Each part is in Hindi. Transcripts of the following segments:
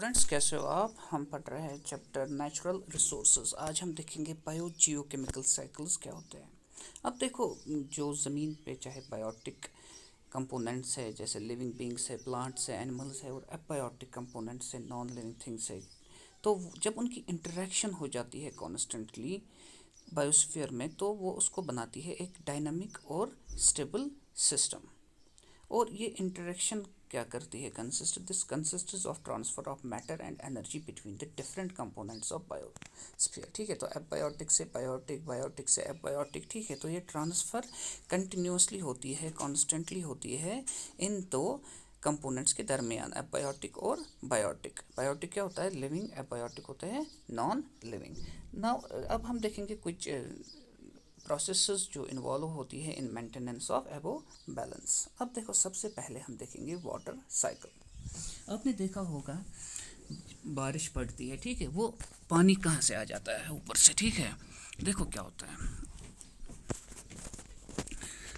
फ्रेंड्स, कैसे हो आप। हम पढ़ रहे हैं चैप्टर नेचुरल रिसोर्सेज। आज हम देखेंगे बायो जियोकेमिकल साइकिल्स क्या होते हैं। अब देखो, जो ज़मीन पे चाहे बायोटिक कंपोनेंट्स है, जैसे लिविंग बींग्स है, प्लांट्स है, एनिमल्स है, और एबायोटिक कंपोनेंट्स है, नॉन लिविंग थिंग्स है, तो जब उनकी इंटरेक्शन हो जाती है कॉन्स्टेंटली बायोस्फीयर में, तो वो उसको बनाती है एक डायनामिक और स्टेबल सिस्टम। और ये इंटरेक्शन क्या करती है, consist of transfer of matter and energy between the different components of biosphere. ठीक है, तो एबायोटिक से बायोटिक, बायोटिक से एबायोटिक। ठीक है, तो ये ट्रांसफ़र कंटिन्यूसली होती है, कॉन्स्टेंटली होती है इन दो कंपोनेंट्स के दरमियान, एबायोटिक और बायोटिक। बायोटिक क्या होता है, लिविंग, एबायोटिक होता है नॉन लिविंग। नाउ अब हम देखेंगे कुछ प्रोसेसेस जो इन्वॉल्व होती है इन मेंटेनेंस ऑफ एबो बैलेंस। अब देखो, सबसे पहले हम देखेंगे वाटर साइकिल। आपने देखा होगा, बारिश पड़ती है, ठीक है, वो पानी कहाँ से आ जाता है, ऊपर से। ठीक है, देखो क्या होता है,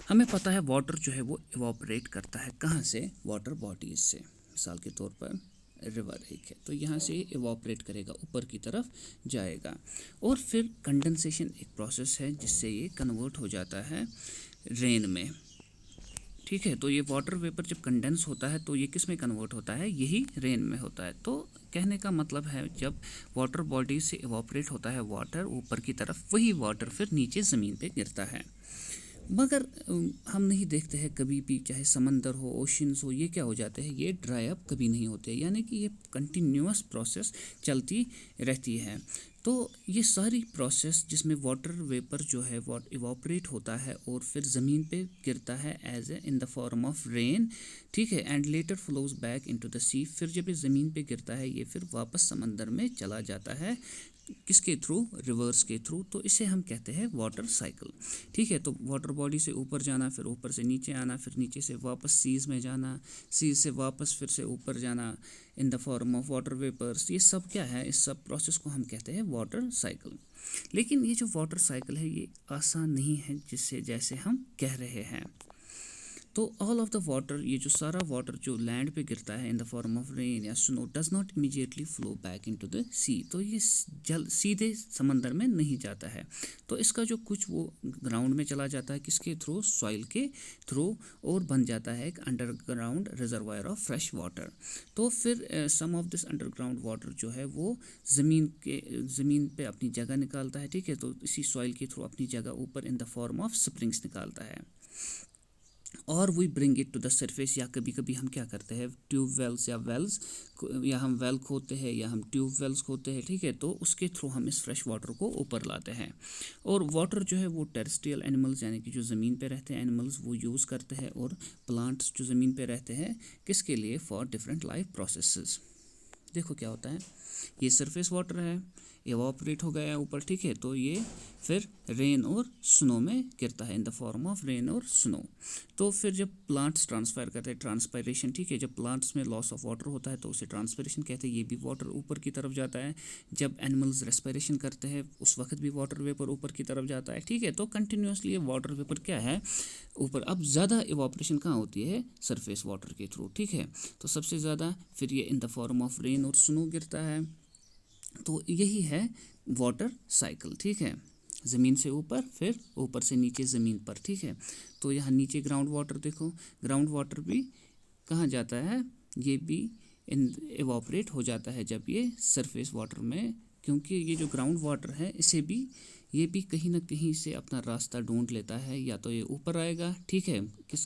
हमें पता है वाटर जो है वो इवापोरेट करता है कहाँ से, वाटर बॉडीज से। मिसाल के तौर पर रिवर एक है, तो यहाँ से इवापोरेट करेगा, ऊपर की तरफ जाएगा, और फिर कंडेंसेशन एक प्रोसेस है जिससे ये कन्वर्ट हो जाता है रेन में। ठीक है, तो ये वाटर वेपर जब कंडेंस होता है तो ये किस में कन्वर्ट होता है, यही रेन में होता है। तो कहने का मतलब है, जब वाटर बॉडी से इवापोरेट होता है वाटर ऊपर की तरफ, वही वाटर फिर नीचे ज़मीन पे गिरता है। मगर हम नहीं देखते हैं कभी भी, चाहे समंदर हो, ओशंस हो, ये क्या हो जाते हैं, ये ड्राई अप कभी नहीं होते, यानी कि ये कंटिन्यूअस प्रोसेस चलती रहती है। तो ये सारी प्रोसेस जिसमें वाटर वेपर जो है वो इवापोरेट होता है और फिर ज़मीन पे गिरता है as a in the form of rain. ठीक है, and later flows back into the sea. फिर जब ये ज़मीन पे गिरता है, ये फिर वापस समंदर में चला जाता है, किसके थ्रू, रिवर्स के थ्रू। तो इसे हम कहते हैं वाटर साइकिल। ठीक है, तो वाटर बॉडी से ऊपर जाना, फिर ऊपर से नीचे आना, फिर नीचे से वापस सीज में जाना, सीज से वापस फिर से ऊपर जाना in the form of water vapours. ये सब क्या है, इस सब प्रोसेस को हम कहते हैं वाटर साइकिल। लेकिन ये जो वाटर साइकिल है ये आसान नहीं है जिससे जैसे हम कह रहे हैं। तो ऑल ऑफ द वाटर, ये जो सारा वाटर जो लैंड पे गिरता है in the form of rain या snow, does not immediately flow back into the sea. तो ये जल सीधे समंदर में नहीं जाता है, तो इसका जो कुछ वो ग्राउंड में चला जाता है, किसके थ्रू, सॉइल के थ्रू, और बन जाता है एक underground reservoir of fresh water. तो फिर सम ऑफ दिस अंडरग्राउंड वाटर जो है वो ज़मीन पे अपनी जगह निकालता है। ठीक है, तो इसी सॉइल के थ्रू अपनी जगह ऊपर in the form of springs निकालता है, और we bring it to the surface. या कभी कभी हम क्या करते हैं, ट्यूब वेल्स या वेल्स, या हम वेल खोदते हैं या हम ट्यूब वेल्स खोदते हैं। ठीक है, तो उसके थ्रू हम इस फ्रेश वाटर को ऊपर लाते हैं। और वाटर जो है वो टेरेस्ट्रियल एनिमल्स, यानी कि जो ज़मीन पे रहते हैं एनिमल्स, वो यूज़ करते हैं, और प्लांट्स जो ज़मीन पे रहते हैं, किसके लिए, फॉर डिफरेंट लाइफ प्रोसेसेस। देखो क्या होता है, ये सरफेस वाटर है, एवापोरेट हो गया ऊपर। ठीक है, तो ये फिर रेन और स्नो में गिरता है in the form of rain और स्नो। तो फिर जब प्लांट्स ट्रांसफायर करते हैं, ट्रांसपायरेशन। ठीक है, जब प्लांट्स में लॉस ऑफ वाटर होता है तो उसे ट्रांसपायरेशन कहते हैं, ये भी वाटर ऊपर की तरफ जाता है। जब एनिमल्स रेस्पायरेशन करते हैं उस वक्त भी वाटर वेपर ऊपर की तरफ जाता है। ठीक है, तो कंटिन्यूसली ये वाटर वेपर क्या है, ऊपर। अब ज़्यादा इवापोरेशन कहाँ होती है, सरफेस वाटर के थ्रू। ठीक है, तो सबसे ज़्यादा फिर ये इन द फॉर्म ऑफ रेन और स्नो गिरता है। तो यही है वाटर साइकिल। ठीक है, ज़मीन से ऊपर, फिर ऊपर से नीचे ज़मीन पर। ठीक है, तो यहाँ नीचे ग्राउंड वाटर, देखो ग्राउंड वाटर भी कहाँ जाता है, ये भी इन एवापोरेट हो जाता है जब ये सरफेस वाटर में, क्योंकि ये जो ग्राउंड वाटर है इसे भी, ये भी कहीं ना कहीं से अपना रास्ता ढूंढ लेता है, या तो ये ऊपर आएगा। ठीक है,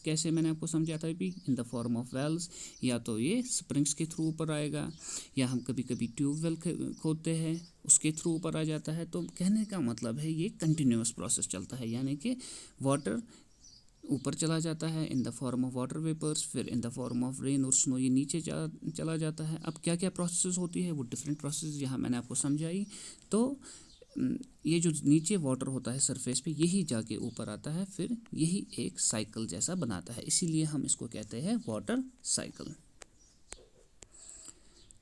कैसे मैंने आपको समझाया था भी, in the form of wells, या तो ये स्प्रिंग्स के थ्रू ऊपर आएगा, या हम कभी कभी ट्यूबवेल खोदते हैं उसके थ्रू ऊपर आ जाता है। तो कहने का मतलब है ये कंटिन्यूअस प्रोसेस चलता है, यानी कि वाटर ऊपर चला जाता है in the form of water vapours, फिर in the form of rain और स्नो ये नीचे चला जाता है। अब क्या क्या प्रोसेस होती है, वो डिफरेंट प्रोसेस यहाँ मैंने आपको समझाई। तो ये जो नीचे वाटर होता है सरफेस पे, यही जाके ऊपर आता है, फिर यही एक साइकिल जैसा बनाता है, इसीलिए हम इसको कहते हैं वाटर साइकिल।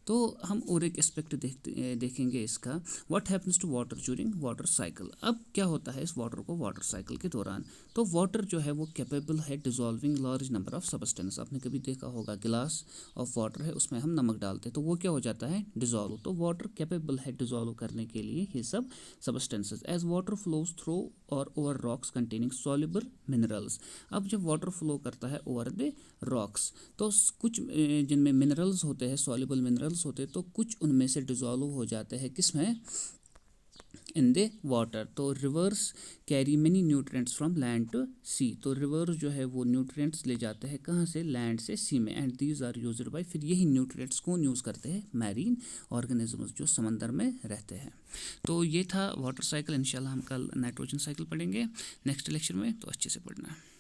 तो हम और एक एस्पेक्ट देखेंगे इसका, what happens to water during water cycle. अब क्या होता है इस वाटर को वाटर साइकिल के दौरान, तो वाटर जो है वो कैपेबल है dissolving large number of substance. आपने कभी देखा होगा गिलास ऑफ वाटर है, उसमें हम नमक डालते हैं तो वो क्या हो जाता है, डिजॉल्व। तो वाटर कैपेबल है डिजॉल्व करने के लिए ये सब substances. As water flows through और over rocks containing soluble minerals. अब जब वाटर फ्लो करता है ओवर द रॉक्स, तो कुछ जिनमें मिनरल्स होते हैं, सॉल्युबल मिनरल्स होते हैं, तो कुछ उनमें से डिजॉल्व हो जाते हैं किसमें, इन द वाटर। तो rivers carry many nutrients from land to sea. तो रिवर्स जो है वो न्यूट्रिएंट्स ले जाते हैं कहाँ से, लैंड से सी में। And these are used by, फिर यही न्यूट्रिएंट्स कौन यूज़ करते हैं, मैरीन ऑर्गेनिजम्स जो समंदर में रहते हैं। तो ये था वाटर साइकिल। इंशाल्लाह हम कल नाइट्रोजन साइकिल पढ़ेंगे नेक्स्ट लेक्चर में, तो अच्छे से पढ़ना है।